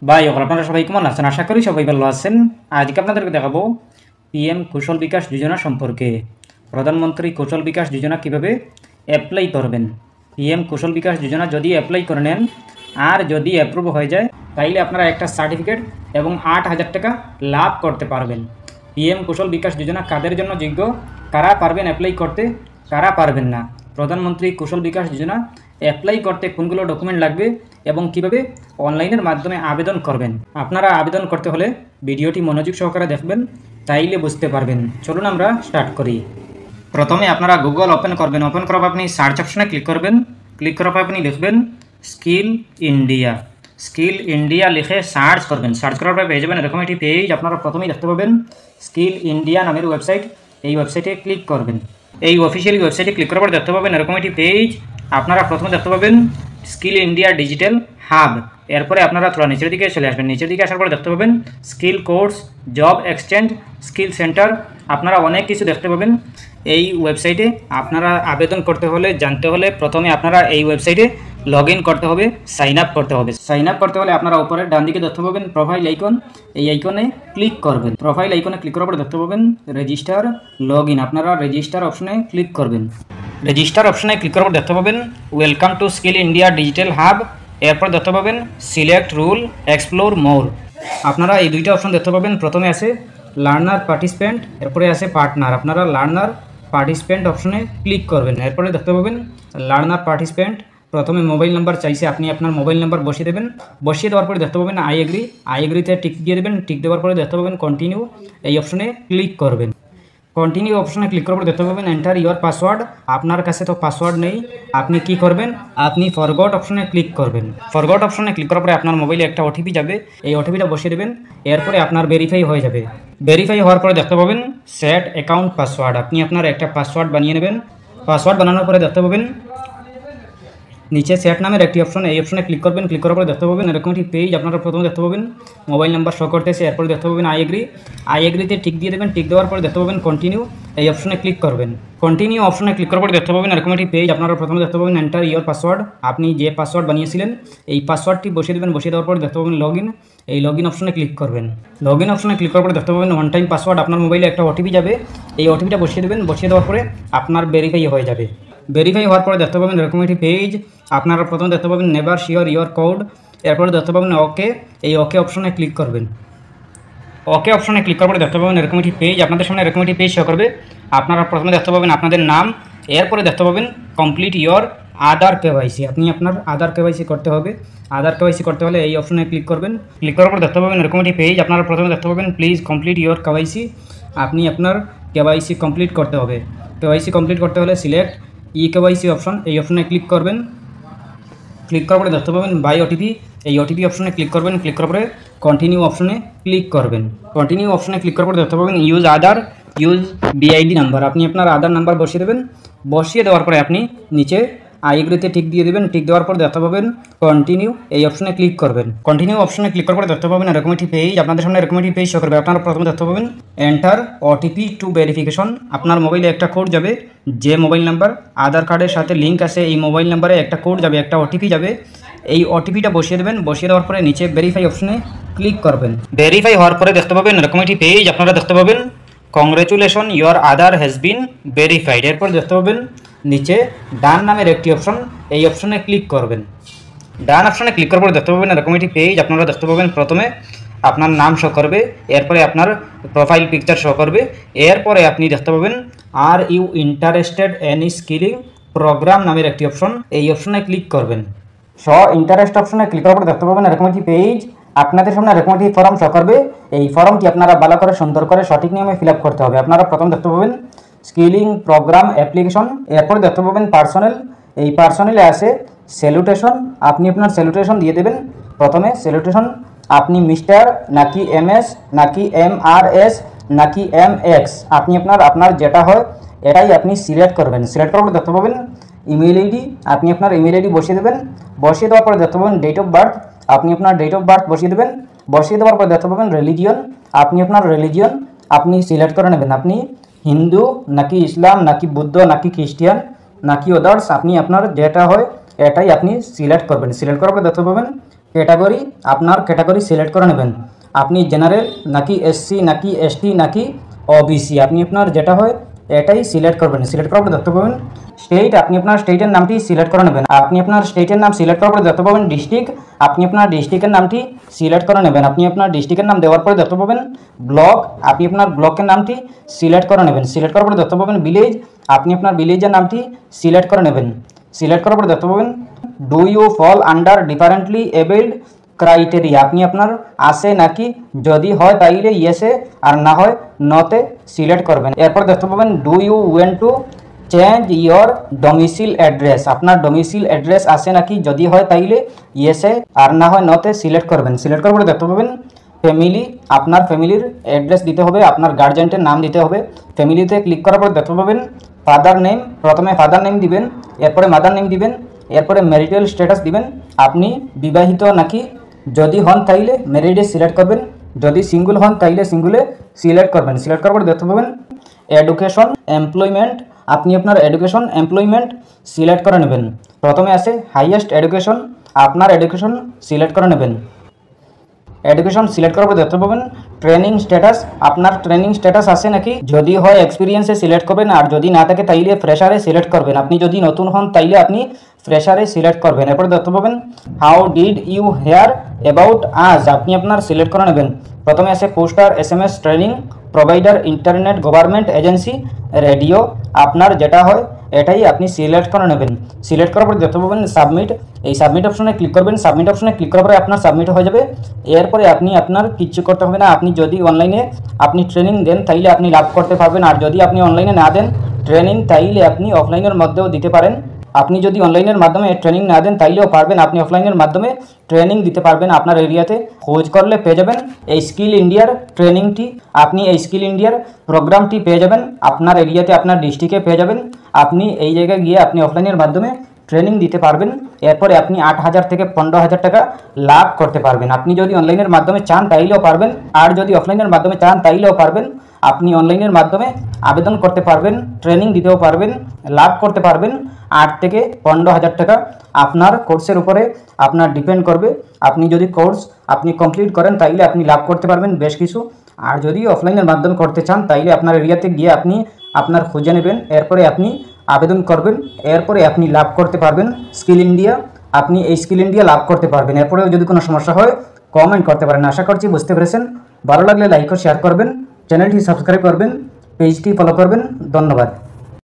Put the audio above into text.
ভাই আপনারা সবাই কেমন আছেন? আশা করি সবাই ভালো আছেন। আজকে আপনাদেরকে দেখাবো পিএম কৌশল বিকাশ যোজনা সম্পর্কে। প্রধানমন্ত্রী কৌশল বিকাশ যোজনা কিভাবে অ্যাপ্লাই করবেন। পিএম কৌশল বিকাশ যোজনা যদি অ্যাপ্লাই করে নেন আর যদি অ্যাপ্রুভ হয়ে যায়, তাইলে আপনারা একটা সার্টিফিকেট এবং 8,000 টাকা লাভ করতে পারবেন। পিএম কৌশল বিকাশ যোজনা কাদের জন্য যোগ্য, কারা পারবেন অ্যাপ্লাই করতে, কারা পারবেন না, প্রধানমন্ত্রী কৌশল বিকাশ যোজনা অ্যাপ্লাই করতে কোনগুলো ডকুমেন্ট লাগবে এবং কিভাবে অনলাইনের মাধ্যমে আবেদন করবেন। আপনারা আবেদন করতে হলে ভিডিওটি মনোযোগ সহকারে দেখবেন, তাইলে বুঝতে পারবেন। চলুন আমরা স্টার্ট করি। প্রথমে আপনারা গুগল ওপেন করবেন। ওপেন করার পর আপনি সার্চ অপশনে ক্লিক করবেন। ক্লিক করার পর আপনি লিখবেন স্কিল ইন্ডিয়া। স্কিল ইন্ডিয়া লিখে সার্চ করবেন। সার্চ করার পর পেয়ে যাবেন এরকম একটি পেজ। আপনারা প্রথমেই দেখতে পাবেন স্কিল ইন্ডিয়া নামের ওয়েবসাইট। এই ওয়েবসাইটে ক্লিক করবেন। এই অফিসিয়ালি ওয়েবসাইটে ক্লিক করার পর দেখতে পাবেন এরকম একটি পেজ। আপনারা প্রথমে দেখতে পাবেন স্কিল ইন্ডিয়া ডিজিটাল হাব। এরপরে আপনারা থোড়া নিচের দিকে চলে আসবেন। নিচের দিকে আসার পরে দেখতে পাবেন skill course, job exchange, skill centre. আপনারা অনেক কিছু দেখতে পাবেন এই ওয়েবসাইটে। আপনারা আবেদন করতে হলে, জানতে হলে প্রথমে আপনারা এই ওয়েবসাইটে লগ ইন করতে হবে, সাইন আপ করতে হবে। সাইন আপ করতে হলে আপনারা উপরে ডান দিকে দেখতে পাবেন প্রোফাইল আইকন। এই আইকনে ক্লিক করবেন। প্রোফাইল আইকনে ক্লিক করার পরে দেখতে পাবেন রেজিস্টার লগ ইন। আপনারা রেজিস্টার অপশনে ক্লিক করবেন। রেজিস্টার অপশনে ক্লিক করার পর দেখতে পাবেন welcome to skill India digital hub. এরপর দেখতে পাবেন সিলেক্ট রুল, এক্সপ্লোর মোর। আপনারা এই দুইটা অপশন দেখতে পাবেন। প্রথমে আছে লার্নার পার্টিসিপেন্ট, এরপরে আছে পার্টনার। আপনারা লার্নার পার্টিসিপেন্ট অপশনে ক্লিক করবেন। এরপরে দেখতে পাবেন লার্নার পার্টিসিপেন্ট। প্রথমে মোবাইল নাম্বার চাইছে, আপনি আপনার মোবাইল নাম্বার বসিয়ে দেবেন। বসিয়ে দেওয়ার পরে দেখতে পাবেন আই এগ্রি। আই এগ্রিতে টিক দিয়ে দেবেন। টিক দেওয়ার পরে দেখতে পাবেন কন্টিনিউ। এই অপশনে ক্লিক করবেন। কন্টিনিউ অপশনে ক্লিক করার পর দেখতে পাবেন এন্টার ইওর পাসওয়ার্ড। আপনার কাছে তো পাসওয়ার্ড নেই, আপনি কি করবেন, আপনি ফরগট অপশনে ক্লিক করবেন। ফরগট অপশনে ক্লিক করার পরে আপনার মোবাইলে একটা ওটিপি যাবে। এই ওটিপিটা বসিয়ে দেবেন। এরপরে আপনার ভেরিফাই হয়ে যাবে। ভেরিফাই হওয়ার পরে দেখতে পাবেন সেট অ্যাকাউন্ট পাসওয়ার্ড। আপনি আপনার একটা পাসওয়ার্ড বানিয়ে নেবেন। পাসওয়ার্ড বানানোর পরে দেখতে পাবেন নিচে সেট নামের একটি অপশন। এই অপশনে ক্লিক করবেন। ক্লিক করার পরে দেখতে পাবেন এরকম একটি পেজ। আপনারা প্রথমে দেখতে পাবেন মোবাইল নাম্বার শো করতেছে। এরপরে দেখতে পাবেন আই এগ্রি। আই এগ্রিতে টিক দিয়ে দেবেন। টিক দেওয়ার পরে দেখতে পাবেন কন্টিনিউ। এই অপশনে ক্লিক করবেন। কন্টিনিউ অপশনে ক্লিক করার পরে দেখতে পাবেন এরকম একটি পেজ। আপনারা প্রথমে দেখতে পাবেন এন্টার ইওর পাসওয়ার্ড। আপনি যে পাসওয়ার্ড বানিয়েছিলেন এই পাসওয়ার্ডটি বসিয়ে দেবেন। বসিয়ে দেওয়ার পরে দেখতে পাবেন লগ ইন। এই লগ ইন অপশনে ক্লিক করবেন। লগ ইন অপশনে ক্লিক করার পরে দেখতে পাবেন ওয়ান টাইম পাসওয়ার্ড। আপনার মোবাইলে একটা ওটিপি যাবে। এই ওটিপিটা বসিয়ে দেবেন। বসিয়ে দেওয়ার পরে আপনার ভেরিফাই হয়ে যাবে। ভেরিফাই হওয়ার পরে দেখতে পাবেন এরকম একটি পেজ। আপনারা প্রথমে দেখতে পাবেন নেভার শিওর ইওর কোড। এরপরে দেখতে পাবেন ওকে। এই ওকে অপশনে ক্লিক করবেন। ওকে অপশনে ক্লিক করার পরে দেখতে পাবেন এরকম একটি পেজ। আপনাদের সামনে এরকম একটি পেজ শো করবে। আপনারা প্রথমে দেখতে পাবেন আপনাদের নাম। এরপরে দেখতে পাবেন কমপ্লিট ইওর আধার কেওয়াইসি। আপনি আপনার আধার কেওয়াইসি করতে হবে। আধার কেওয়াইসি করতে হলে এই অপশনে ক্লিক করবেন। ক্লিক করার পর দেখতে পাবেন এরকম একটি পেজ। আপনারা প্রথমে দেখতে পাবেন প্লিজ কমপ্লিট ইওর কেওয়াইসি। আপনি আপনার কেওয়াইসি কমপ্লিট করতে হবে। কেওয়াইসি কমপ্লিট করতে হলে সিলেক্ট ই কেওয়াইসি অপশন। এই অপশনে ক্লিক করবেন। ক্লিক করার পরে দেখতে পাবেন বাই ওটিপি। এই ওটিপি অপশনে ক্লিক করবেন। ক্লিক করার পরে কন্টিনিউ অপশনে ক্লিক করবেন। কন্টিনিউ অপশনে ক্লিক করার পরে দেখতে পাবেন ইউজ আধার, ইউজ বিআইডি নাম্বার। আপনি আপনার আধার নাম্বার বসিয়ে দেবেন। বসিয়ে দেওয়ার পরে আপনি নিচে আই এগ্রিতে টিক দিয়ে দেবেন। টিক দেওয়ার পর দেখতে পাবেন কন্টিনিউ। এই অপশনে ক্লিক করবেন। কন্টিনিউ অপশনে ক্লিক করার পরে দেখতে পাবেন এরকম একটি পেজ। আপনাদের সামনে এরকম একটি পেজ শো করবে। আপনারা প্রথমে দেখতে পাবেন এন্টার ওটিপি টু ভেরিফিকেশন। আপনার মোবাইলে একটা কোড যাবে। যে মোবাইল নাম্বার আধার কার্ডের সাথে লিঙ্ক আছে এই মোবাইল নাম্বারে একটা কোড যাবে, একটা ওটিপি যাবে। এই ওটিপিটা বসিয়ে দেবেন। বসিয়ে দেওয়ার পরে নিচে ভেরিফাই অপশনে ক্লিক করবেন। ভেরিফাই হওয়ার পরে দেখতে পাবেন এরকম একটি পেজ। আপনারা দেখতে পাবেন congratulation your Aadhaar has been verified. এরপর দেখতে পাবেন নিচে ডান নামের একটি অপশন। এই অপশনে ক্লিক করবেন। ডান অপশনে ক্লিক করার পর দেখতে পাবেন এরকম একটি পেজ। আপনারা দেখতে পাবেন প্রথমে আপনার নাম শো করবে। এরপরে আপনার প্রোফাইল পিকচার শো করবে। এরপরে আপনি দেখতে পাবেন are you interested any skilling programme নামের একটি অপশন। এই অপশনে ক্লিক করবেন। ইন্টারেস্ট অপশনে ক্লিক করার পর দেখতে পাবেন এরকম একটি পেজ। আপনাদের সামনে এরকম একটি ফর্ম শো করবে। এই ফর্মটি আপনারা ভালো করে সুন্দর করে সঠিক নিয়মে ফিল আপ করতে হবে। আপনারা প্রথম দেখতে পাবেন স্কিলিং প্রোগ্রাম অ্যাপ্লিকেশন। এরপরে দেখতে পাবেন পার্সোনাল। এই পার্সোনালে আছে স্যালুটেশন। আপনি আপনার স্যালুটেশন দিয়ে দেবেন। প্রথমে স্যালুটেশন আপনি মিস্টার নাকি এমএস নাকি এমআরএস নাকি এমএক্স, আপনি আপনার যেটা হয় এটাই আপনি সিলেক্ট করবেন। সিলেক্ট করার পর দেখতে পাবেন ইমেল আইডি। আপনি আপনার ইমেল আইডি বসিয়ে দেবেন। বসিয়ে দেওয়ার পরে দেখতে পাবেন ডেট অফ বার্থ। আপনি আপনার ডেট অফ বার্থ বসিয়ে দেবেন। বসিয়ে দেওয়ার পর দেখতে পাবেন রিলিজিয়ন। আপনি আপনার রিলিজিয়ন আপনি সিলেক্ট করে নেবেন। আপনি হিন্দু নাকি ইসলাম নাকি বুদ্ধ নাকি খ্রিস্টান নাকি আদার্স, আপনি আপনার যেটা হয় এটাই আপনি সিলেক্ট করবেন। সিলেক্ট করার পর দেখতে পাবেন ক্যাটাগরি, আপনার ক্যাটাগরি সিলেক্ট করে নেবেন। আপনি জেনারেল নাকি এসসি নাকি এসটি নাকি ওবিসি, আপনি আপনার যেটা হয় এটাই সিলেক্ট করবেন। সিলেক্ট করার পরে দেখতে পাবেন স্টেট, আপনি আপনার স্টেটের নামটি সিলেক্ট করে নেবেন। আপনি আপনার স্টেটের নাম সিলেক্ট করার পরে দেখতে পাবেন ডিস্ট্রিক্ট, আপনি আপনার ডিস্ট্রিক্টের নামটি সিলেক্ট করে নেবেন। আপনি আপনার ডিস্ট্রিক্টের নাম দেওয়ার পরে দেখতে পাবেন ব্লক, আপনি আপনার ব্লকের নামটি সিলেক্ট করে নেবেন। সিলেক্ট করার পরে দেখতে পাবেন ভিলেজ, আপনি আপনার ভিলেজের নামটি সিলেক্ট করে নেবেন। সিলেক্ট করার পরে দেখতে পাবেন do you fall under differently abled criteria, আপনি আপনার আসে নাকি, যদি হয় তাইলে ইয়েসে আর না হয় নতে সিলেক্ট করবেন। এরপর দেখতে পাবেন do you want to change your domicile address, আপনার ডোমিসাইল অ্যাড্রেস আসে নাকি, যদি হয় তাইলে ইয়েসে আর না হয় নতে সিলেক্ট করবেন। সিলেক্ট করার পরে দেখতে পাবেন ফ্যামিলি, আপনার ফ্যামিলির অ্যাড্রেস দিতে হবে, আপনার গার্জিয়ানের নাম দিতে হবে। ফ্যামিলিতে ক্লিক করার পর দেখতে পাবেন ফাদার নেম, প্রথমে ফাদার নেম দিবেন, এরপরে মাদার নেম দিবেন, এরপরে ম্যারিটাল স্ট্যাটাস দিবেন, আপনি বিবাহিত নাকি, যদি হন তাইলে ম্যারিডে সিলেক্ট করবেন, যদি সিঙ্গল হন তাইলে সিঙ্গলে সিলেক্ট করবেন। সিলেক্ট করার পর দেখতে পাবেন এডুকেশন এমপ্লয়মেন্ট, আপনি আপনার এডুকেশন এমপ্লয়মেন্ট সিলেক্ট করে নেবেন। প্রথমে আছে হাইয়েস্ট এডুকেশন, আপনার এডুকেশন সিলেক্ট করে নেবেন। এডুকেশন সিলেক্ট করার পর দেখতে পাবেন ট্রেনিং স্ট্যাটাস, আপনার ট্রেনিং স্ট্যাটাস আছে নাকি, যদি হয় এক্সপিরিয়েন্সে সিলেক্ট করবেন, আর যদি না থাকে তাইলে ফ্রেশারে সিলেক্ট করবেন। আপনি যদি নতুন হন তাইলে আপনি ফ্রেশারে সিলেক্ট করবেন। এরপর দেখতে পাবেন how did you hear about us, আপনি আপনার সিলেক্ট করে নেবেন। প্রথমে আছে poster, SMS training provider, internet, government agency, radio, আপনার যেটা হয় এটাই আপনি সিলেক্ট করে নেবেন। সিলেক্ট করার পর দেখতে পাবেন সাবমিট, এই সাবমিট অপশনে ক্লিক করবেন। সাবমিট অপশনে ক্লিক করার পরে আপনার সাবমিট হয়ে যাবে। এরপরে আপনি আপনার কিচ্ছু করতে হবে না, আপনি যদি অনলাইনে আপনি ট্রেনিং দেন তাইলে আপনি লাভ করতে পারবেন, আর যদি আপনি অনলাইনে না দেন ট্রেনিং তাইলে আপনি অফলাইনের মধ্যেও দিতে পারেন। আপনি যদি অনলাইনের মাধ্যমে ট্রেনিং না দেন তাইলেও পারবেন, আপনি অফলাইনের মাধ্যমে ট্রেনিং দিতে পারবেন। আপনার এরিয়াতে খোঁজ করলে পেয়ে যাবেন এই স্কিল ইন্ডিয়ার ট্রেনিংটি, আপনি এই স্কিল ইন্ডিয়ার প্রোগ্রামটি পেয়ে যাবেন আপনার এরিয়াতে, আপনার ডিস্ট্রিক্টে পেয়ে যাবেন। আপনি এই জায়গায় গিয়ে আপনি অফলাইনের মাধ্যমে ট্রেনিং দিতে পারবেন। এরপরে আপনি 8,000 থেকে 15,000 টাকা লাভ করতে পারবেন। আপনি যদি অনলাইনের মাধ্যমে চান তাইলেও পারবেন, আর যদি অফলাইনের মাধ্যমে চান তাইলেও পারবেন। আপনি অনলাইনের মাধ্যমে আবেদন করতে পারবেন, ট্রেনিং দিতেও পারবেন, লাভ করতে পারবেন 8 থেকে 15,000 টাকা। আপনার কোর্সের উপরে আপনার ডিপেন্ড করবে। আপনি যদি কোর্স আপনি কমপ্লিট করেন তাইলে আপনি লাভ করতে পারবেন বেশ কিছু, আর যদি অফলাইনের মাধ্যমে করতে চান তাইলে আপনার এরিয়াতে গিয়ে আপনি আপনার খুঁজে নেবেন, এরপরে আপনি আবেদন করবেন, এরপরে আপনি লাভ করতে পারবেন স্কিল ইন্ডিয়া। আপনি এই স্কিল ইন্ডিয়া লাভ করতে পারবেন। এরপরেও যদি কোনো সমস্যা হয় কমেন্ট করতে পারেন। আশা করছি বুঝতে পেরেছেন। ভালো লাগলে লাইক ও শেয়ার করবেন, চ্যানেলটি সাবস্ক্রাইব করবেন, পেজটি ফলো করবেন। ধন্যবাদ।